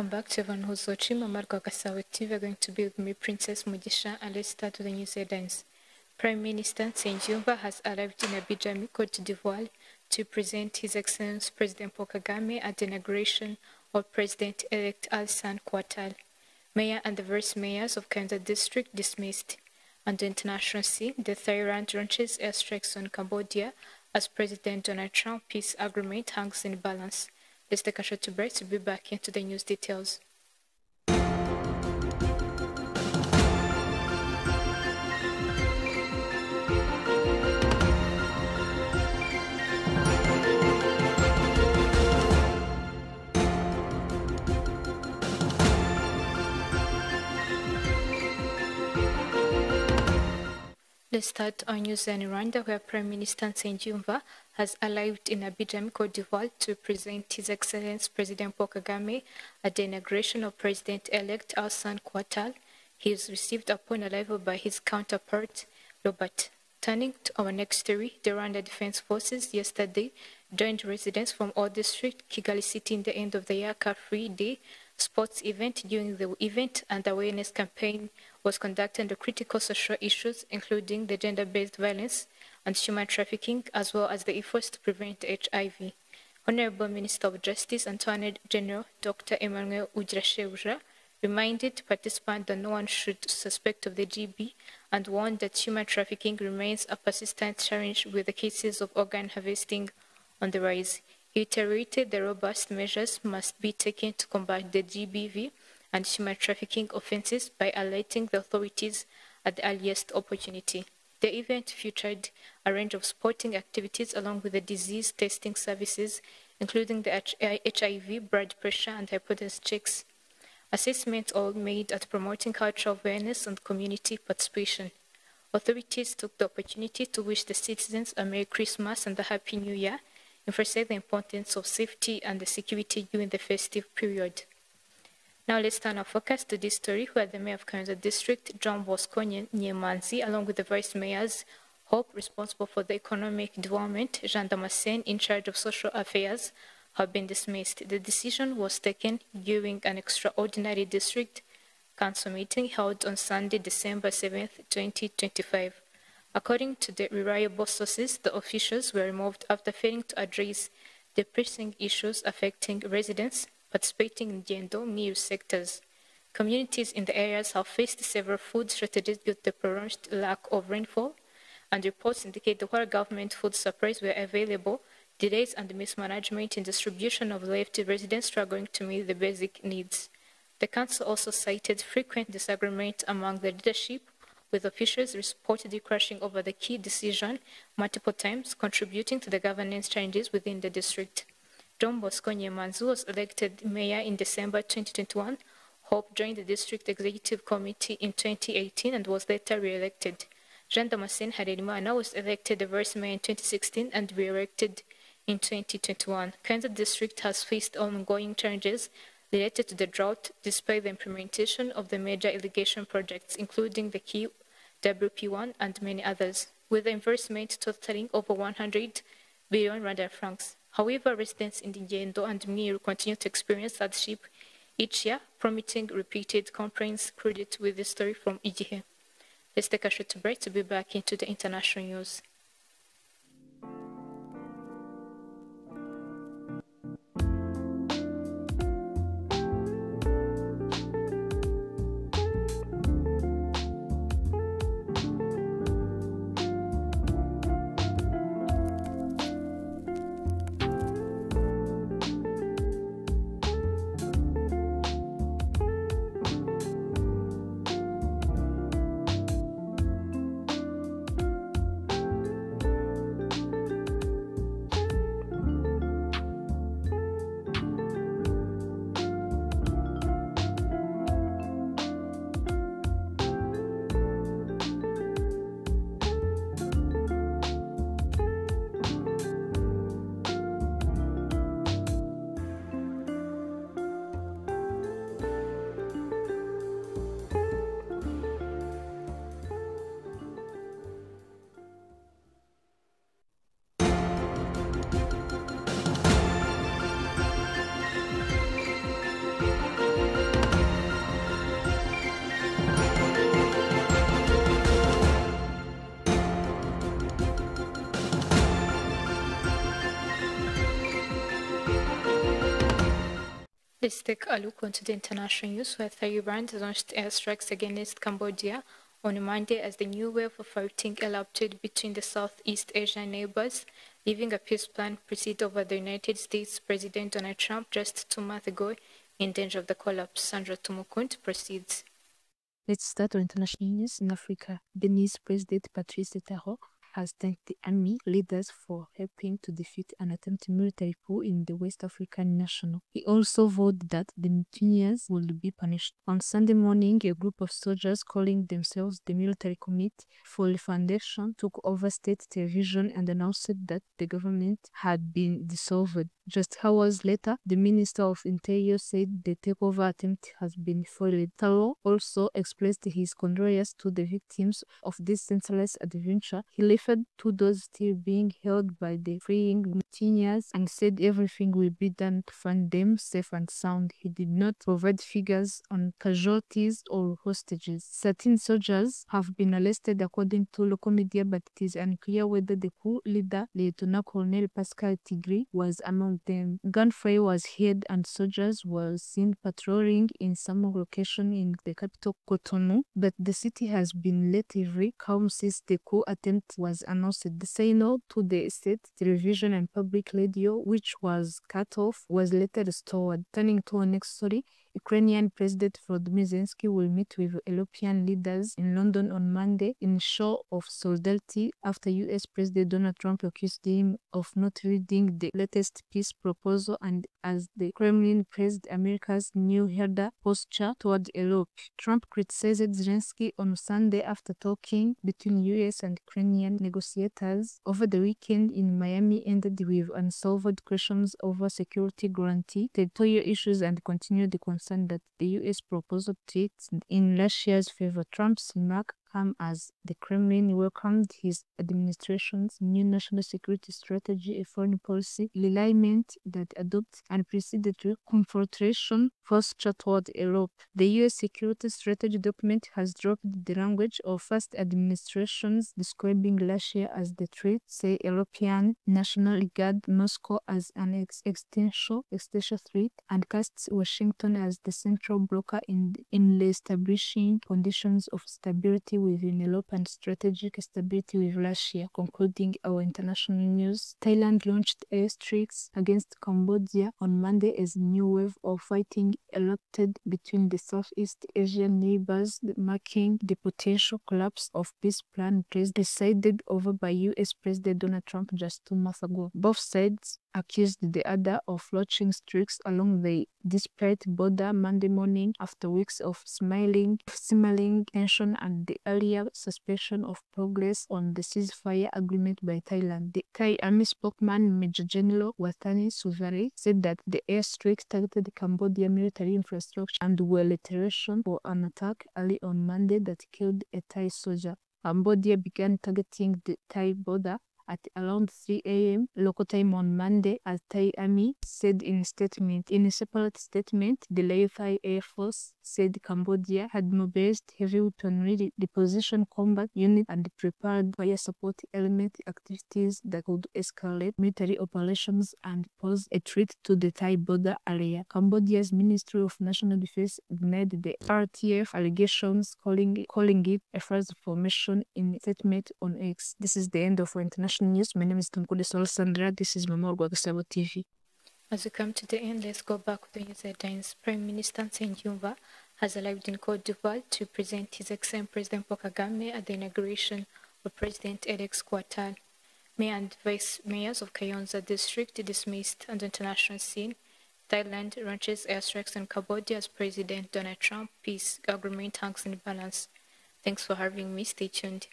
Welcome back to everyone who's watching Mama Rwagasawe TV. We're going to be with me, Princess Mugisha, and let's start with the news headlines. Prime Minister Nsengiyumva has arrived in Abidjan, Cote d'Ivoire, to present His Excellency President Paul Kagame at the inauguration of President-elect Alassane Ouattara. Mayor and the vice mayors of Kayonza district dismissed. On the international scene, the Thailand launches airstrikes on Cambodia as President Donald Trump peace agreement hangs in balance. Let's take a short break to be back into the news details. Let's start our news in Rwanda, where Prime Minister Nsengiyumva has arrived in Abidjan, Cote d'Ivoire, to present His Excellency President Paul Kagame at the inauguration of President-elect Alassane Ouattara. He is received upon arrival by his counterpart, Robert. Turning to our next story, the Rwanda Defense Forces yesterday joined residents from all districts, Kigali City, in the end of the year Car-Free Day sports event. During the event, an awareness campaign was conducted on the critical social issues, including the gender-based violence and human trafficking, as well as the efforts to prevent HIV. Honorable Minister of Justice, Attorney General Dr. Emmanuel Ugirashebuja, reminded participants that no one should suspect of the GB and warned that human trafficking remains a persistent challenge with the cases of organ harvesting on the rise. He reiterated the robust measures must be taken to combat the GBV and human trafficking offenses by alerting the authorities at the earliest opportunity. The event featured a range of sporting activities along with the disease testing services, including the HIV, blood pressure, and hypothesis checks. Assessments all made at promoting cultural awareness and community participation. Authorities took the opportunity to wish the citizens a Merry Christmas and a Happy New Year, emphasizing the importance of safety and the security during the festive period. Now let's turn our focus to this story, where the Mayor of Kayonza District, John Bosco Nyemanzi, along with the Vice Mayors, Hope, responsible for the economic development, Jean Damascene, in charge of social affairs, have been dismissed. The decision was taken during an extraordinary district council meeting held on Sunday, December 7, 2025. According to the reliable sources, the officials were removed after failing to address the pressing issues affecting residents participating in Gendo Miu sectors. Communities in the areas have faced several food shortages due to the prolonged lack of rainfall, and reports indicate that while government food supplies were available, delays and mismanagement in distribution of left residents struggling to meet the basic needs. The council also cited frequent disagreement among the leadership, with officials reportedly crashing over the key decision multiple times, contributing to the governance challenges within the district. John Bosco Nyemanzi was elected mayor in December 2021. Hope joined the district executive committee in 2018 and was later re-elected. Jean Damascene Harerimana was elected the vice mayor in 2016 and re-elected in 2021. Kayonza district has faced ongoing challenges related to the drought, despite the implementation of the major irrigation projects, including the key WP1 and many others, with the investment totaling over 100 billion Rwanda francs. However, residents in the Gendo and Miru continue to experience hardship each year, prompting repeated complaints. Credit with the story from Igihe. Let's take a short break to be back into the international news. Let's take a look onto the international news where Thailand launched airstrikes against Cambodia on Monday as the new wave of fighting erupted between the Southeast Asian neighbors, leaving a peace plan preceded over the United States President Donald Trump just 2 months ago in danger of the collapse. Sandra Tumukunt proceeds. Let's start our international news in Africa. Benin's President Patrice Talon has thanked the army leaders for helping to defeat an attempted military coup in the West African nation. He also vowed that the mutineers would be punished. On Sunday morning, a group of soldiers calling themselves the Military Committee for the Foundation took over state television and announced that the government had been dissolved. Just hours later, the Minister of Interior said the takeover attempt has been foiled. Talon also expressed his condolences to the victims of this senseless adventure. He lifted to those still being held by the freeing mutineers and said everything will be done to find them safe and sound. He did not provide figures on casualties or hostages. 13 soldiers have been arrested according to local media, but it is unclear whether the coup leader, Lieutenant Colonel Pascal Tigri, was among them. Gunfire was heard and soldiers were seen patrolling in some location in the capital Cotonou, but the city has been relatively calm since the coup attempt was announced. The signal to the state television and public radio, which was cut off, was later restored. Turning to our next story, Ukrainian President Volodymyr Zelensky will meet with European leaders in London on Monday in show of solidarity after US President Donald Trump accused him of not reading the latest peace proposal and as the Kremlin praised America's new harder posture toward Europe. Trump criticized Zelensky on Sunday after talking between US and Ukrainian negotiators over the weekend in Miami ended with unsolved questions over security guarantee, territorial issues, and continued the concern that the US proposal treats in Russia's favor. Trump's remark come as the Kremlin welcomed his administration's new national security strategy, a foreign policy alignment that adopts unprecedented confrontation posture toward Europe. The US security strategy document has dropped the language of past administrations describing Russia as the threat, say European national regard Moscow as an existential threat, and casts Washington as the central blocker in establishing conditions of stability within Europe and strategic stability with Russia. Concluding our international news, Thailand launched airstrikes against Cambodia on Monday as a new wave of fighting erupted between the Southeast Asian neighbors, marking the potential collapse of peace plan presided over by US President Donald Trump just 2 months ago. Both sides accused the other of launching strikes along the disparate border Monday morning after weeks of simmering tension and the earlier suspension of progress on the ceasefire agreement by Thailand. The Thai Army spokesman Major General Wathani Suvari said that the airstrikes targeted Cambodia military infrastructure and were retaliation for an attack early on Monday that killed a Thai soldier. Cambodia began targeting the Thai border at around 3 a.m. local time on Monday, as Thai Army said in a statement. In a separate statement, the Lao Thai Air Force said Cambodia had mobilized heavy weaponry reposition combat unit and prepared fire support element activities that could escalate military operations and pose a threat to the Thai border area. Cambodia's Ministry of National Defense denied the RTF allegations, calling it a false information in a statement on X. This is the end of our international news. My name is Tunkude Sandra. This is Mama Orgwagasabo TV. As we come to the end, let's go back to the news headlines. Prime Minister Nsengiyumva has arrived in Cote d'Ivoire to present His Excellency President Paul Kagame at the inauguration of President-elect Ouattara. Mayor and vice mayors of Kayonza district dismissed on the international scene. Thailand launches airstrikes on Cambodia as President Donald Trump peace agreement hangs in balance. Thanks for having me. Stay tuned.